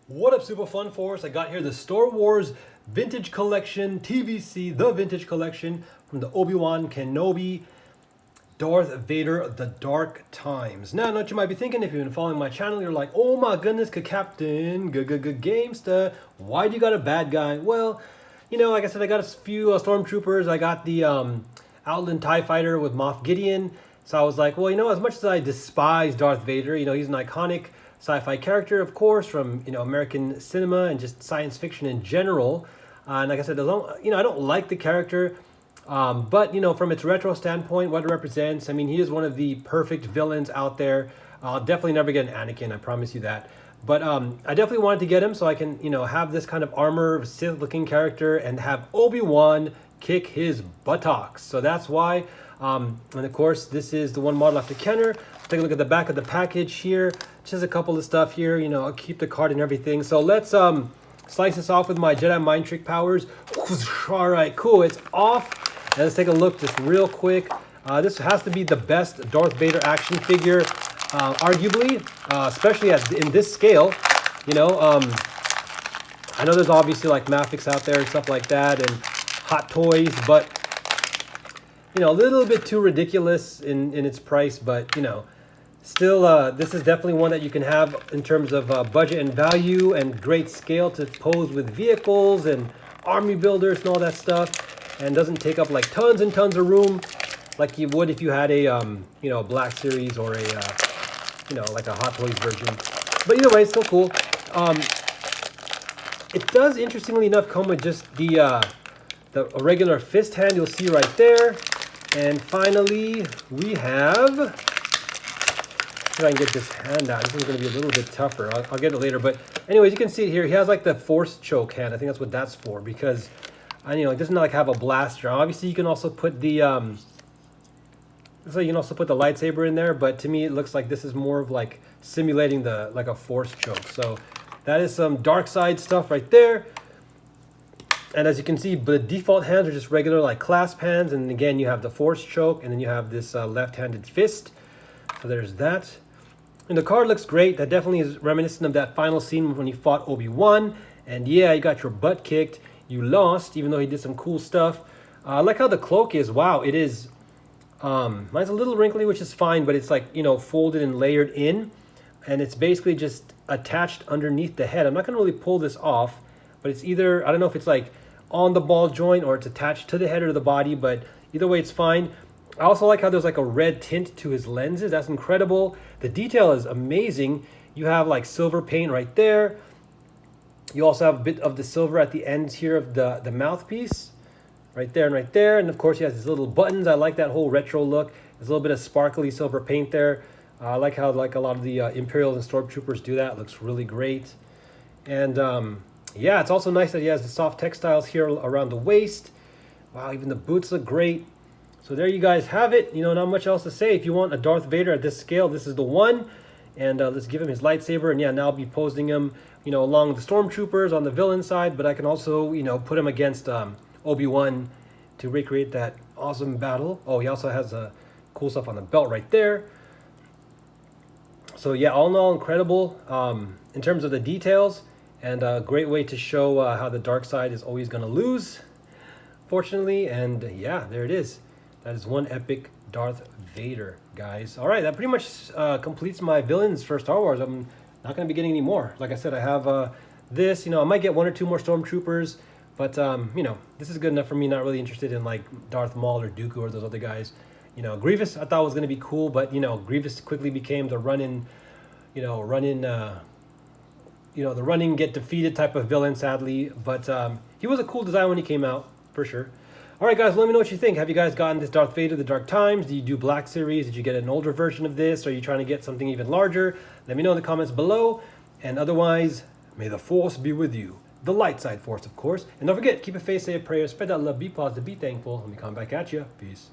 What up, Super Fun Force? I got here the Star Wars Vintage Collection, TVC, the Vintage Collection from the Obi-Wan Kenobi, Darth Vader, The Dark Times. Now, I know what you might be thinking, if you've been following my channel, you're like, oh my goodness, Captain, Gamester, why do you got a bad guy? Well, you know, like I said, I got a few stormtroopers. I got the Outland TIE Fighter with Moff Gideon. So I was like, well, you know, as much as I despise Darth Vader, you know, he's an iconic sci-fi character, of course, from, you know, American cinema and just science fiction in general. And like I said, I don't like the character, but, you know, from its retro standpoint, what it represents, I mean, he is one of the perfect villains out there. I'll definitely never get an Anakin, I promise you that. But I definitely wanted to get him so I can, you know, have this kind of armor, Sith-looking character and have Obi-Wan kick his buttocks. So that's why. And of course, this is the one model after Kenner. Take a look at the back of the package here. Just a couple of stuff here, you know, I'll keep the card and everything. So let's slice this off with my Jedi mind trick powers. All right, cool, it's off. And let's take a look just real quick. This has to be the best Darth Vader action figure, arguably, especially in this scale. You know, I know there's obviously like Mafix out there and stuff like that and Hot Toys, but you know, a little bit too ridiculous in its price, but you know, still, this is definitely one that you can have in terms of budget and value and great scale to pose with vehicles and army builders and all that stuff, and doesn't take up like tons and tons of room like you would if you had a you know, a Black Series or a you know, like a Hot Toys version. But either way, it's still cool. It does, interestingly enough, come with just the regular fist hand you'll see right there. And finally, we have, see if I can get this hand out. This is going to be a little bit tougher. I'll get it later. But anyways, you can see it here. He has like the force choke hand. I think that's what that's for, because, you know, it doesn't like have a blaster. Obviously, you can also put the, so you can also put the lightsaber in there. But to me, it looks like this is more of like simulating like a force choke. So that is some dark side stuff right there. And as you can see, the default hands are just regular like clasp hands. And again, you have the force choke, and then you have this left-handed fist. So there's that. And the card looks great. That definitely is reminiscent of that final scene when you fought Obi-Wan. And yeah, you got your butt kicked. You lost, even though he did some cool stuff. I like how the cloak is. Wow, it is. Mine's a little wrinkly, which is fine, but it's like, you know, folded and layered in. And it's basically just attached underneath the head. I'm not going to really pull this off, but it's either, I don't know if it's like on the ball joint or it's attached to the head or the body, but either way it's fine. I also like how there's like a red tint to his lenses. That's incredible. The detail is amazing. You have like silver paint right there. You also have a bit of the silver at the ends here of the mouthpiece, right there and right there. And of course he has these little buttons. I like that whole retro look. There's a little bit of sparkly silver paint there. I like how like a lot of the Imperials and Stormtroopers do that. It looks really great. And yeah, it's also nice that he has the soft textiles here around the waist. Wow, even the boots look great. So there you guys have it. You know, not much else to say. If you want a Darth Vader at this scale, this is the one. And let's give him his lightsaber. And yeah, now I'll be posing him, you know, along the Stormtroopers on the villain side. But I can also, you know, put him against Obi-Wan to recreate that awesome battle. Oh, he also has cool stuff on the belt right there. So yeah, all in all, incredible in terms of the details. And a great way to show how the dark side is always going to lose, fortunately. And yeah, there it is. That is one epic Darth Vader, guys. All right, that pretty much completes my villains for Star Wars. I'm not going to be getting any more. Like I said, I have this. You know, I might get one or two more Stormtroopers. But, you know, this is good enough for me. Not really interested in, like, Darth Maul or Dooku or those other guys. You know, Grievous I thought was going to be cool. But, you know, Grievous quickly became the run-in, the running get defeated type of villain, sadly. But he was a cool design when he came out, for sure. All right, guys, let me know what you think. Have you guys gotten this Darth Vader, The Dark Times? Do you do Black Series? Did you get an older version of this? Are you trying to get something even larger? Let me know in the comments below. And otherwise, may the Force be with you. The light side Force, of course. And don't forget, keep a faith, say a prayer, spread that love, be positive, be thankful. Let me come back at you. Peace.